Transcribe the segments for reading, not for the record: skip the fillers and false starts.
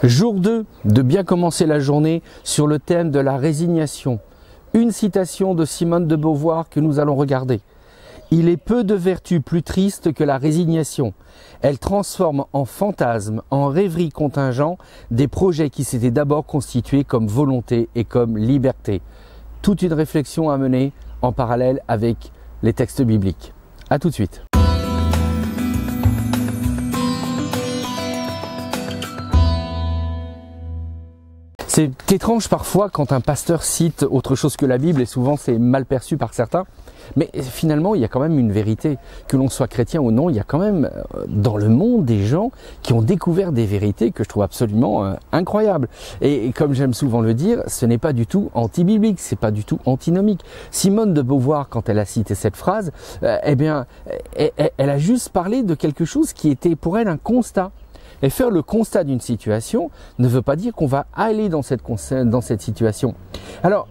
Jour 2 de bien commencer la journée sur le thème de la résignation. Une citation de Simone de Beauvoir que nous allons regarder. Il est peu de vertus plus tristes que la résignation. Elle transforme en fantasme, en rêverie contingent, des projets qui s'étaient d'abord constitués comme volonté et comme liberté. Toute une réflexion à mener en parallèle avec les textes bibliques. À tout de suite. C'est étrange parfois quand un pasteur cite autre chose que la Bible et souvent c'est mal perçu par certains. Mais finalement, il y a quand même une vérité. Que l'on soit chrétien ou non, il y a quand même dans le monde des gens qui ont découvert des vérités que je trouve absolument incroyables. Et comme j'aime souvent le dire, ce n'est pas du tout anti-biblique, c'est pas du tout antinomique. Simone de Beauvoir, quand elle a cité cette phrase, elle a juste parlé de quelque chose qui était pour elle un constat. Et faire le constat d'une situation ne veut pas dire qu'on va aller dans cette situation. Alors,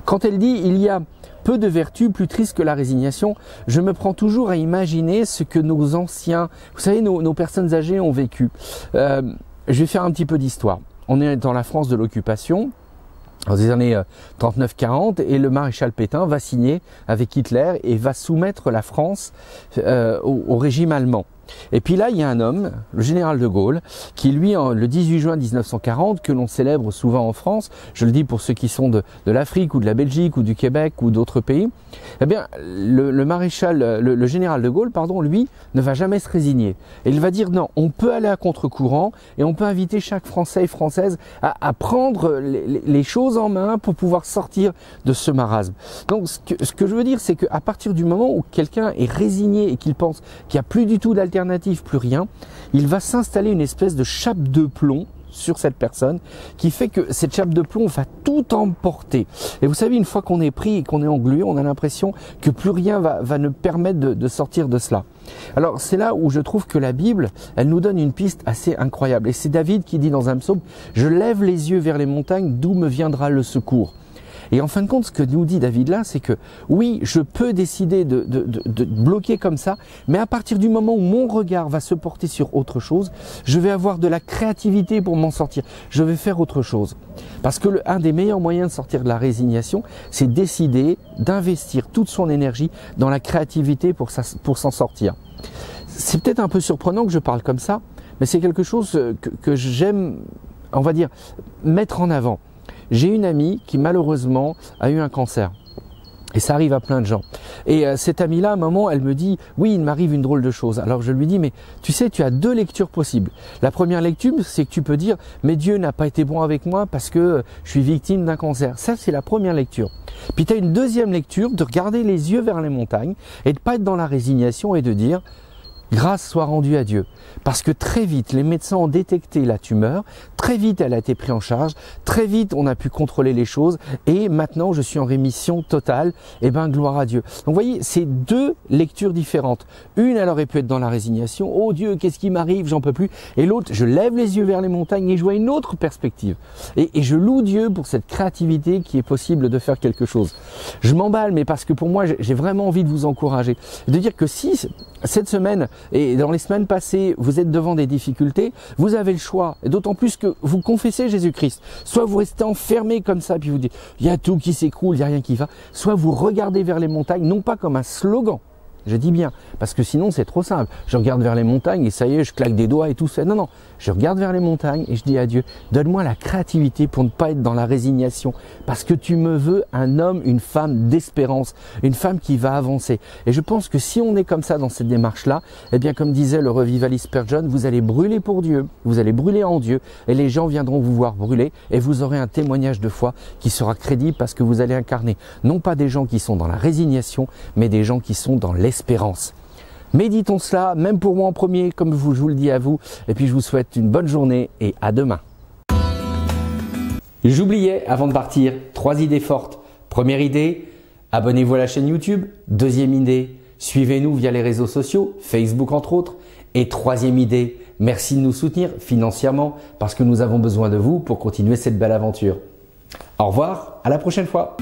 quand elle dit « il y a peu de vertus plus tristes que la résignation », je me prends toujours à imaginer ce que nos anciens, vous savez, nos personnes âgées ont vécu. Je vais faire un petit peu d'histoire. On est dans la France de l'occupation, dans les années 39-40, et le maréchal Pétain va signer avec Hitler et va soumettre la France au régime allemand. Et puis là, il y a un homme, le général de Gaulle, qui lui, le 18 juin 1940, que l'on célèbre souvent en France, je le dis pour ceux qui sont de l'Afrique ou de la Belgique ou du Québec ou d'autres pays, eh bien, le général de Gaulle, pardon, lui, ne va jamais se résigner. Et il va dire non, on peut aller à contre-courant et on peut inviter chaque Français et Française à prendre les choses en main pour pouvoir sortir de ce marasme. Donc, ce que je veux dire, c'est qu'à partir du moment où quelqu'un est résigné et qu'il pense qu'il n'y a plus du tout d'alternative, plus rien, il va s'installer une espèce de chape de plomb sur cette personne qui fait que cette chape de plomb va tout emporter. Et vous savez, une fois qu'on est pris et qu'on est englué, on a l'impression que plus rien va nous permettre de sortir de cela. Alors c'est là où je trouve que la Bible, elle nous donne une piste assez incroyable. Et c'est David qui dit dans un psaume « Je lève les yeux vers les montagnes, d'où me viendra le secours ?» Et en fin de compte, ce que nous dit David là, c'est que oui, je peux décider de bloquer comme ça, mais à partir du moment où mon regard va se porter sur autre chose, je vais avoir de la créativité pour m'en sortir. Je vais faire autre chose. Parce que un des meilleurs moyens de sortir de la résignation, c'est décider d'investir toute son énergie dans la créativité pour s'en sortir. C'est peut-être un peu surprenant que je parle comme ça, mais c'est quelque chose que j'aime, on va dire, mettre en avant. J'ai une amie qui malheureusement a eu un cancer. Et ça arrive à plein de gens. Et cette amie-là, à un moment, elle me dit « Oui, il m'arrive une drôle de chose. » Alors je lui dis « Mais tu sais, tu as deux lectures possibles. La première lecture, c'est que tu peux dire « Mais Dieu n'a pas été bon avec moi parce que je suis victime d'un cancer. » Ça, c'est la première lecture. Puis tu as une deuxième lecture de regarder les yeux vers les montagnes et de ne pas être dans la résignation et de dire « Grâce soit rendue à Dieu ». Parce que très vite, les médecins ont détecté la tumeur, très vite elle a été prise en charge, très vite on a pu contrôler les choses et maintenant je suis en rémission totale, et ben gloire à Dieu. Donc vous voyez, c'est deux lectures différentes. Une, elle aurait pu être dans la résignation, oh Dieu, qu'est-ce qui m'arrive, j'en peux plus. Et l'autre, je lève les yeux vers les montagnes et je vois une autre perspective. Et je loue Dieu pour cette créativité qui est possible de faire quelque chose. Je m'emballe, mais parce que pour moi, j'ai vraiment envie de vous encourager. De dire que si cette semaine et dans les semaines passées, vous êtes devant des difficultés, vous avez le choix, et d'autant plus que vous confessez Jésus-Christ. Soit vous restez enfermé comme ça, puis vous dites, il y a tout qui s'écroule, il n'y a rien qui va. Soit vous regardez vers les montagnes, non pas comme un slogan, je dis bien, parce que sinon c'est trop simple. Je regarde vers les montagnes et ça y est, je claque des doigts et tout ça. Non, non, je regarde vers les montagnes et je dis à Dieu, donne-moi la créativité pour ne pas être dans la résignation. Parce que tu me veux un homme, une femme d'espérance, une femme qui va avancer. Et je pense que si on est comme ça dans cette démarche-là, eh bien comme disait le revivaliste Spurgeon, vous allez brûler pour Dieu, vous allez brûler en Dieu et les gens viendront vous voir brûler et vous aurez un témoignage de foi qui sera crédible parce que vous allez incarner non pas des gens qui sont dans la résignation, mais des gens qui sont dans l'espérance. Méditons cela, même pour moi en premier, comme je vous le dis à vous. Et puis je vous souhaite une bonne journée et à demain. J'oubliais, avant de partir, 3 idées fortes. Première idée, abonnez-vous à la chaîne YouTube. Deuxième idée, suivez-nous via les réseaux sociaux, Facebook entre autres. Et troisième idée, merci de nous soutenir financièrement parce que nous avons besoin de vous pour continuer cette belle aventure. Au revoir, à la prochaine fois.